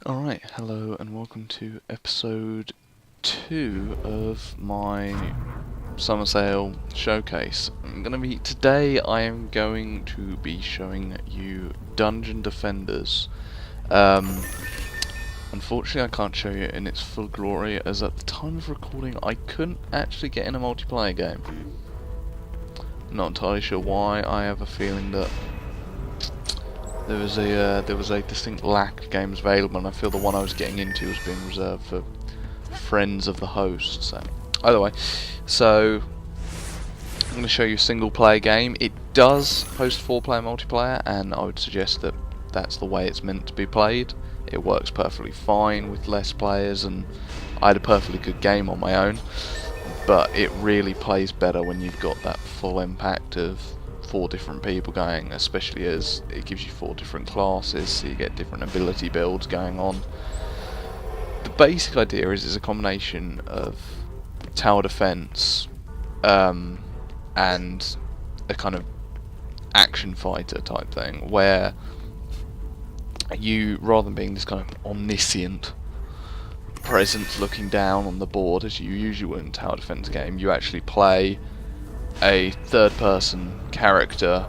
Alright, hello and welcome to episode 2 of my summer sale showcase. Today I am going to be showing you Dungeon Defenders. Unfortunately I can't show you it in its full glory, as at the time of recording I couldn't actually get in a multiplayer game. Not entirely sure why. I have a feeling that there was a distinct lack of games available, and I feel the one I was getting into was being reserved for friends of the host. So, either way, I'm going to show you a single player game. It does host 4-player multiplayer, and I would suggest that that's the way it's meant to be played. It works perfectly fine with less players, and I had a perfectly good game on my own. But it really plays better when you've got that full impact of 4 different people going, especially as it gives you 4 different classes, so you get different ability builds going on. The basic idea is a combination of tower defense and a kind of action fighter type thing, where you, rather than being this kind of omniscient presence looking down on the board as you usually would in a tower defense game, you actually play a third-person character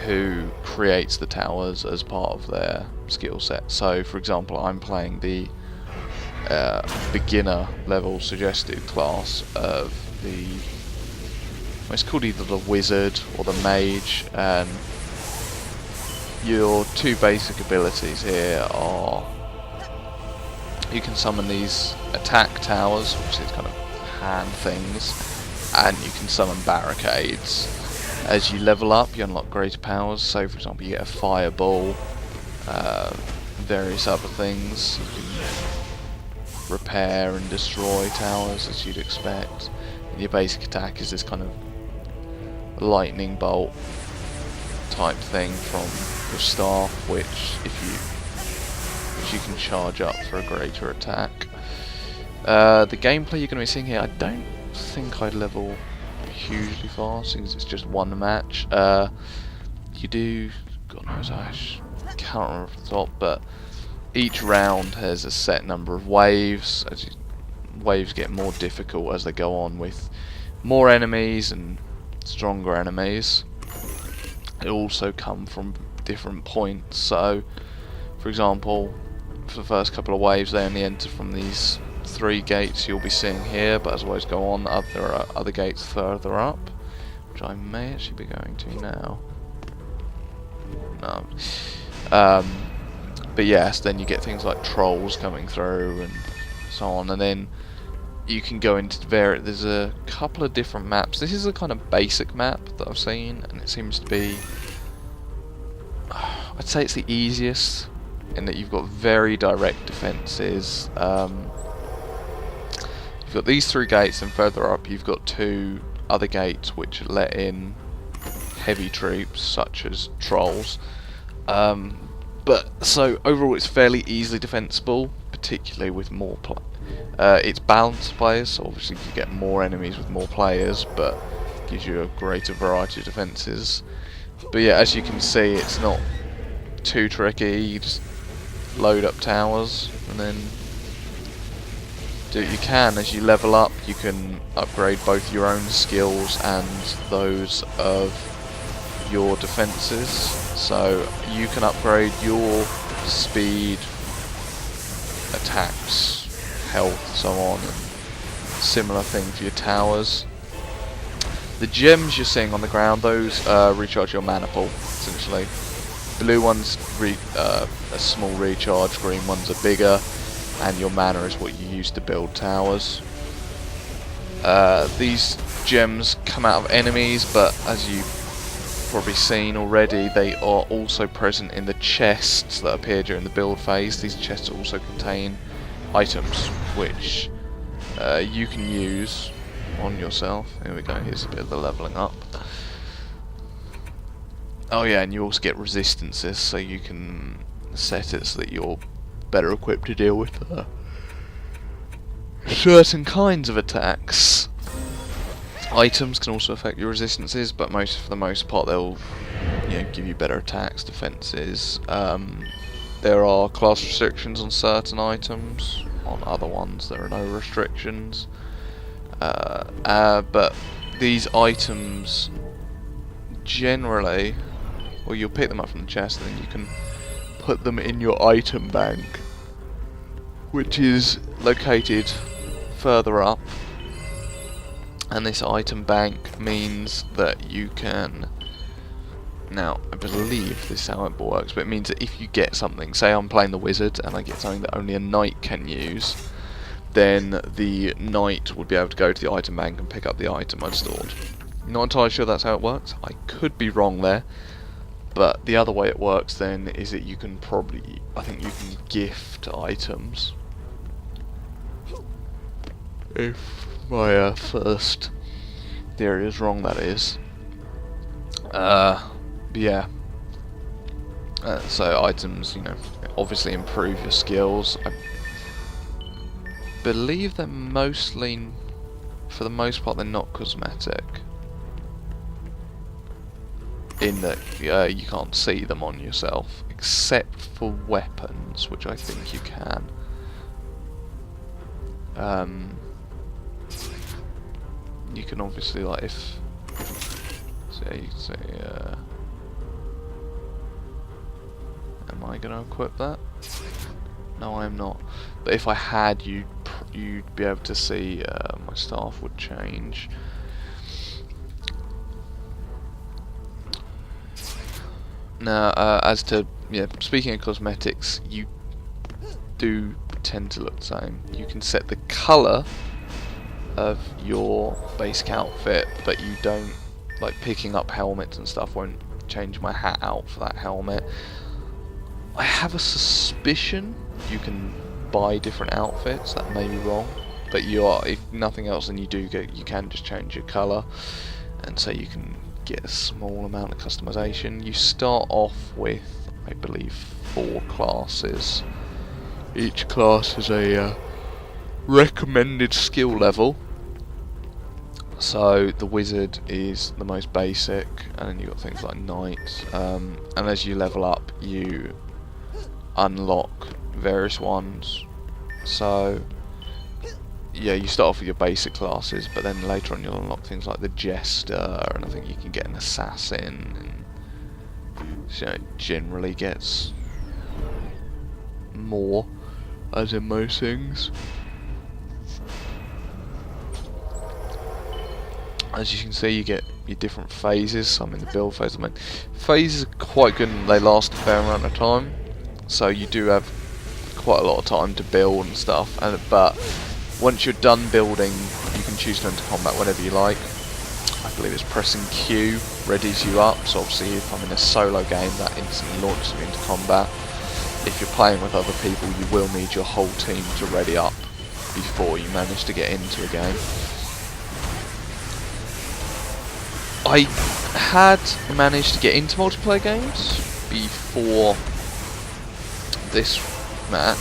who creates the towers as part of their skill set. So, for example, I'm playing the beginner level suggested class of it's called either the wizard or the mage, and your 2 basic abilities here are you can summon these attack towers, which is kind of hand things, and you can summon barricades. As you level up, you unlock greater powers. So, for example, you get a fireball, various other things. You can repair and destroy towers, as you'd expect. And your basic attack is this kind of lightning bolt type thing from your staff, which you can charge up for a greater attack. The gameplay you're going to be seeing here, I don't think I'd level hugely fast, since it's just one match. You do, God knows, I can't remember off the top, but each round has a set number of waves. Waves get more difficult as they go on, with more enemies and stronger enemies. They also come from different points. So, for example, for the first couple of waves, they only enter from these 3 gates you'll be seeing here, but as waves go on, there are other gates further up, which I may actually be going to now. No. But yes, then you get things like trolls coming through and so on, and then you can go into there's a couple of different maps. This is a kind of basic map that I've seen, and it seems to be, I'd say it's the easiest, in that you've got very direct defences. You've got these 3 gates, and further up you've got 2 other gates which let in heavy troops such as trolls. So overall it's fairly easily defensible, particularly with more it's balanced players, so obviously you get more enemies with more players, but it gives you a greater variety of defences. But yeah, as you can see, it's not too tricky. You just load up towers and then do what you can. As you level up, you can upgrade both your own skills and those of your defences. So you can upgrade your speed, attacks, health, so on, and similar thing for your towers. The gems you're seeing on the ground, those recharge your mana pool, essentially. Blue ones a small recharge, green ones are bigger, and your mana is what you use to build towers. These gems come out of enemies, but as you've probably seen already, they are also present in the chests that appear during the build phase. These chests also contain items which you can use on yourself. Here we go, here's a bit of the leveling up. Oh yeah, and you also get resistances, so you can set it so that you're better equipped to deal with certain kinds of attacks. Items can also affect your resistances, but for the most part they'll give you better attacks, defenses. there are class restrictions on certain items. On other ones, there are no restrictions. But these items generally, well, you'll pick them up from the chest, and then you can put them in your item bank, which is located further up. And this item bank means that you can, now I believe this is how it works, but it means that if you get something, say I'm playing the wizard and I get something that only a knight can use, then the knight would be able to go to the item bank and pick up the item I've stored. Not entirely sure that's how it works. I could be wrong there, but the other way it works then is that you can probably, I think you can gift items. If my first theory is wrong, that is. Yeah. So items, you know, obviously improve your skills. I believe they're mostly, for the most part, they're not cosmetic. In that you can't see them on yourself, except for weapons, which I think you can. You can obviously, like, if say, am I going to equip that? No, I am not. But if I had, you'd be able to see my staff would change. Now, as to, yeah, speaking of cosmetics, you do tend to look the same. You can set the colour of your basic outfit, but you don't, like, picking up helmets and stuff won't change my hat out for that helmet. I have a suspicion you can buy different outfits. That may be wrong, but you are, if nothing else, then you can just change your colour, and so you can get a small amount of customization. You start off with, I believe, 4 classes. Each class is a recommended skill level. So the wizard is the most basic, and then you've got things like knight, and as you level up you unlock various ones. So yeah, you start off with your basic classes, but then later on you'll unlock things like the jester, and I think you can get an assassin, and so it generally gets more, as in most things. As you can see, you get your different phases. Some in the build phase. I mean, phases are quite good and they last a fair amount of time, so you do have quite a lot of time to build and stuff. But once you're done building, you can choose to enter combat whenever you like. I believe it's pressing Q readies you up. So obviously, if I'm in a solo game, that instantly launches me into combat. If you're playing with other people, you will need your whole team to ready up before you manage to get into a game. I had managed to get into multiplayer games before this match.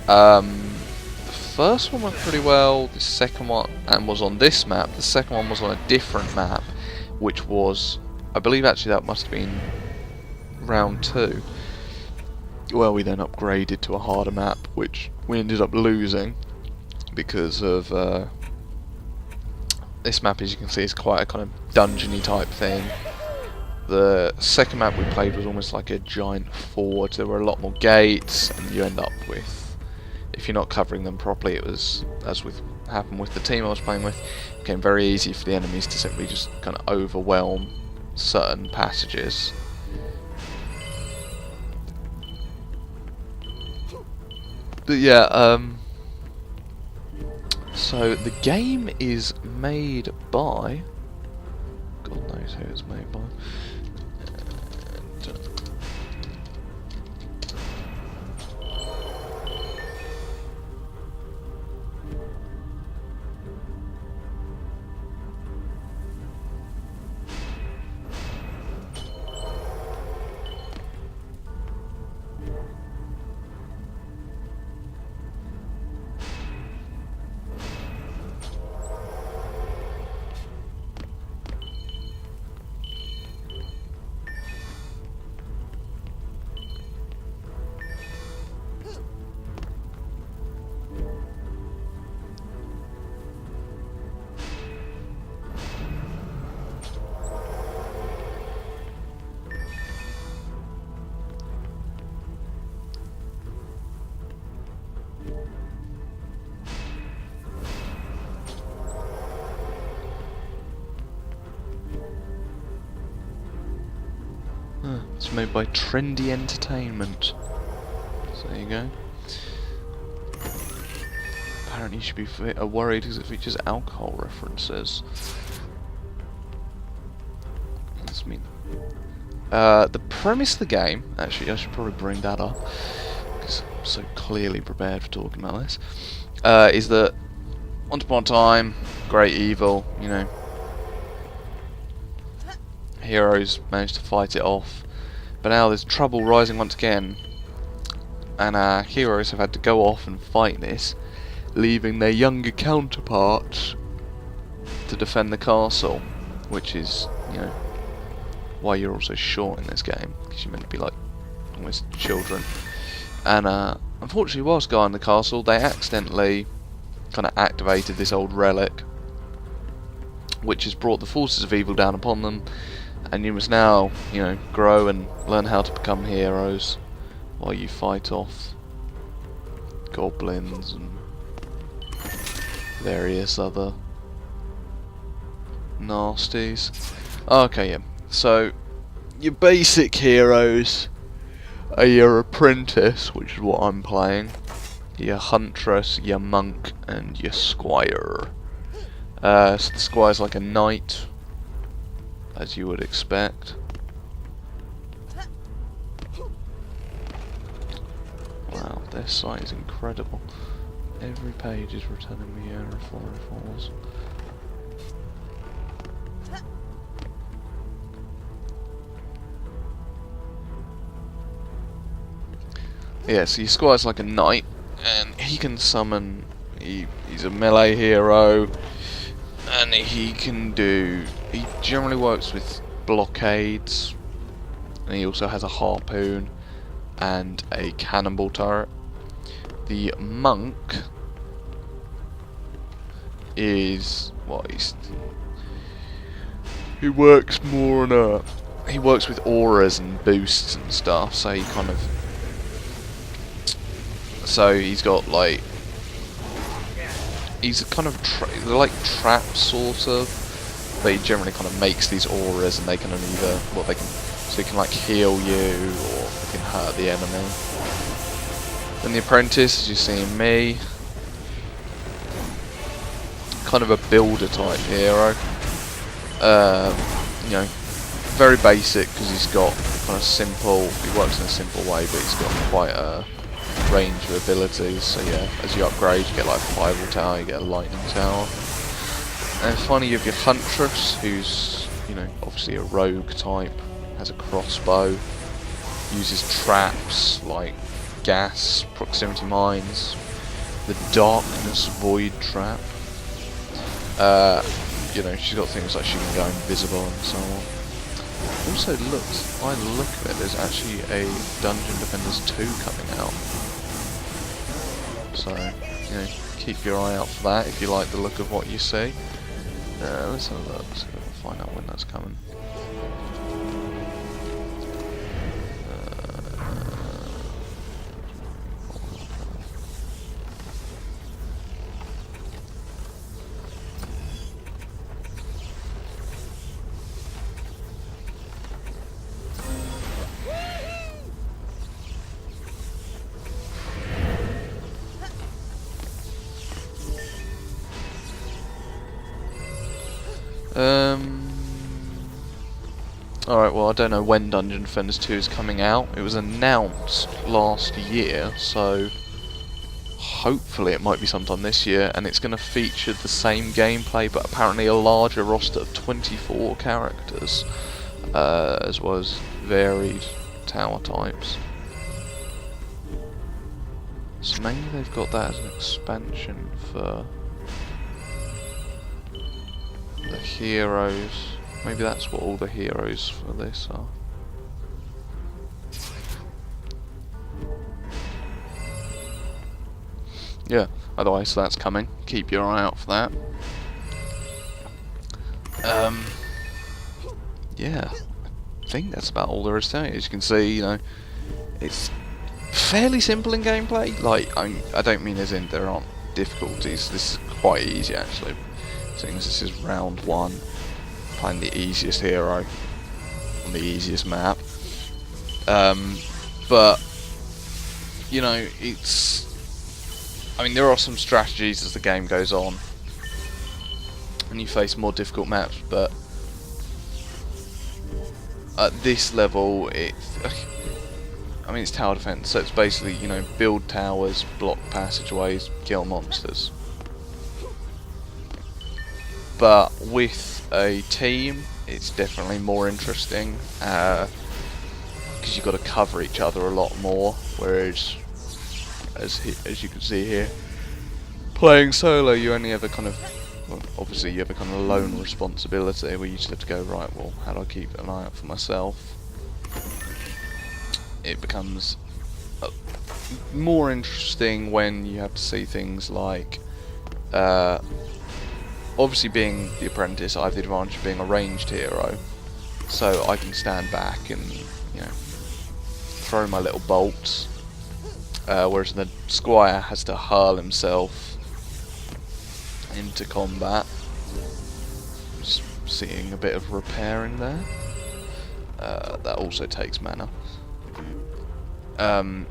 The first one went pretty well, the second one, and was on this map. The second one was on a different map, which was, I believe actually that must have been round 2. Well, we then upgraded to a harder map, which we ended up losing because of this map, as you can see, is quite a kind of dungeony type thing. The second map we played was almost like a giant forge. There were a lot more gates, and you end up with, if you're not covering them properly, it was, as happened with the team I was playing with, it became very easy for the enemies to simply just kind of overwhelm certain passages. But yeah, so the game is made by, God knows who it's made by. made by Trendy Entertainment. So there you go. Apparently you should be worried because it features alcohol references. That's mean. The premise of the game, actually I should probably bring that up, because I'm so clearly prepared for talking about this, is that once upon a time, great evil, you know, heroes managed to fight it off, but now there's trouble rising once again, and our heroes have had to go off and fight this, leaving their younger counterparts to defend the castle, which is, you know, why you're also short in this game, because you're meant to be like almost children. And unfortunately, whilst guarding the castle, they accidentally kind of activated this old relic, which has brought the forces of evil down upon them. And you must now, you know, grow and learn how to become heroes while you fight off goblins and various other nasties. Okay, yeah. So, your basic heroes are your Apprentice, which is what I'm playing, your Huntress, your Monk, and your Squire. So the Squire's like a knight, as you would expect. Wow, their site is incredible. Every page is returning me error 404s. Yeah, so your Squire's like a knight, and he can summon. He's a melee hero, and he can do. He generally works with blockades, and he also has a harpoon and a cannonball turret. The Monk is what he works more on he works with auras and boosts and stuff, so he kind of. So he's got like, he's a kind of they're like traps sort of, but he generally kind of makes these auras, and they can either so he can like heal you or they can hurt the enemy. Then the Apprentice, as you see in me, kind of a builder type hero. You know, very basic because he's got kind of simple. He works in a simple way, but he's got quite a range of abilities. So yeah, as you upgrade, you get like a fireball tower, you get a lightning tower. And finally, you have your Huntress, who's, you know, obviously a rogue type, has a crossbow, uses traps like gas, proximity mines, the darkness void trap. You know, she's got things like she can go invisible and so on. Also looks, by the look of it, there's actually a Dungeon Defenders 2 coming out. So, you know, keep your eye out for that if you like the look of what you see. Let's have a look, see if we can find out when that's coming. Alright, well I don't know when Dungeon Defenders 2 is coming out. It was announced last year, so hopefully it might be sometime this year, and it's going to feature the same gameplay but apparently a larger roster of 24 characters, as well as varied tower types. So maybe they've got that as an expansion for the heroes. Maybe that's what all the heroes for this are. Yeah, otherwise so that's coming. Keep your eye out for that. Yeah, I think that's about all there is to it. As you can see, you know, it's fairly simple in gameplay. Like, I don't mean as in there aren't difficulties. This is quite easy actually. Seeing as this is round 1, playing the easiest hero on the easiest map. But you know, I mean, there are some strategies as the game goes on, and you face more difficult maps. But at this level, I mean, it's tower defense, so it's basically, you know, build towers, block passageways, kill monsters. But with a team, it's definitely more interesting, because you've got to cover each other a lot more. Whereas, as you can see here, playing solo, you only have a kind of, well, obviously you have a kind of lone responsibility where you just have to go, right, well, how do I keep an eye out for myself? It becomes more interesting when you have to see things like, obviously being the Apprentice, I have the advantage of being a ranged hero, so I can stand back and, you know, throw my little bolts, whereas the Squire has to hurl himself into combat. Just seeing a bit of repair in there. That also takes mana.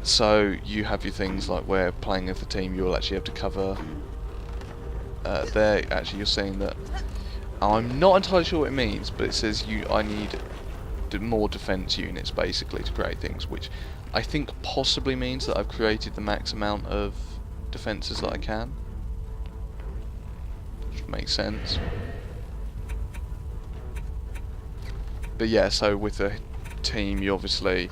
So you have your things like where playing with the team you will actually have to cover. There, actually, you're saying that I'm not entirely sure what it means, but it says I need more defense units basically to create things, which I think possibly means that I've created the max amount of defenses that I can, which makes sense. But yeah, so with a team you obviously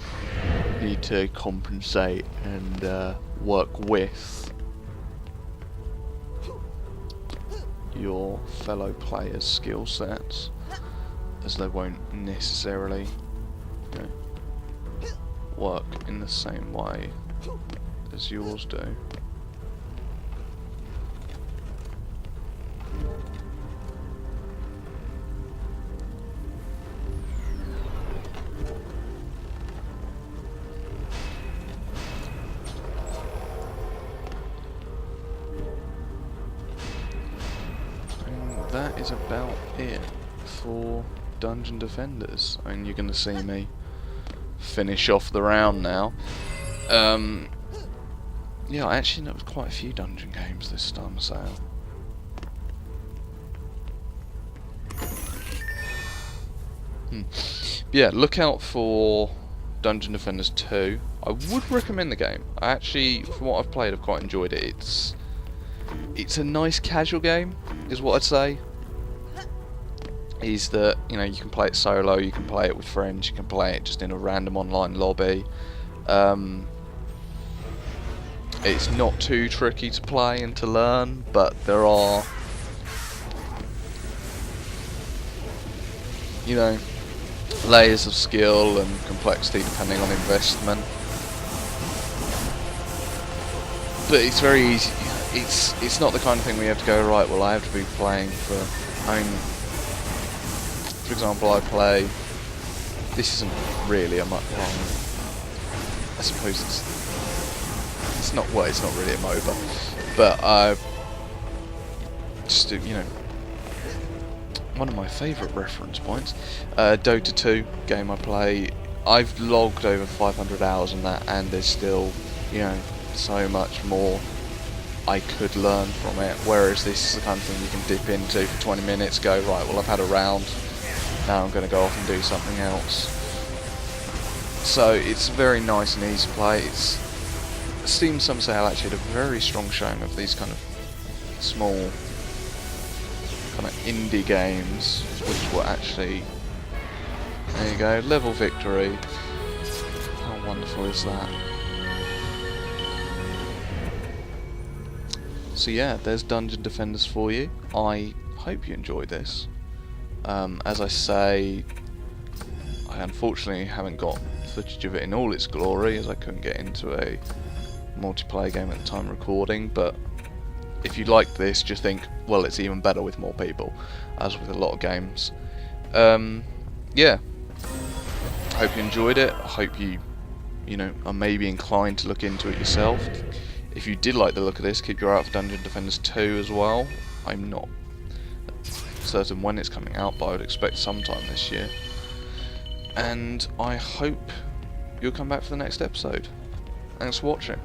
need to compensate and work with your fellow players' skill sets, as they won't necessarily, you know, work in the same way as yours do. That is about it for Dungeon Defenders. I mean, you're going to see me finish off the round now. Yeah, I actually know quite a few dungeon games this time, so yeah, look out for Dungeon Defenders 2. I would recommend the game. I actually, from what I've played, I've quite enjoyed it. It's a nice casual game, is what I'd say. Is that, you know, you can play it solo, you can play it with friends, you can play it just in a random online lobby. It's not too tricky to play and to learn, but there are, you know, layers of skill and complexity depending on investment. But it's very easy. It's not the kind of thing where you have to go, right, well, I have to be playing for, I mean, for example, I play, this isn't really a much, well, I suppose it's not, well, it's not really a MOBA, but I just, you know, one of my favourite reference points, Dota 2 game I play, I've logged over 500 hours on that, and there's still, you know, so much more I could learn from it, whereas this is the kind of thing you can dip into for 20 minutes, go, right, well, I've had a round, now I'm going to go off and do something else. So it's very nice and easy to play. Steam Summer Sale actually had a very strong showing of these kind of small kind of indie games, which were actually, there you go, level victory. How wonderful is that? So yeah, there's Dungeon Defenders for you. I hope you enjoyed this. As I say, I unfortunately haven't got footage of it in all its glory, as I couldn't get into a multiplayer game at the time of recording, but if you like this, just think, well, it's even better with more people, as with a lot of games. Yeah, I hope you enjoyed it. I hope you know, are maybe inclined to look into it yourself. If you did like the look of this, keep your eye out for Dungeon Defenders 2 as well. I'm not certain when it's coming out, but I would expect sometime this year. And I hope you'll come back for the next episode. Thanks for watching.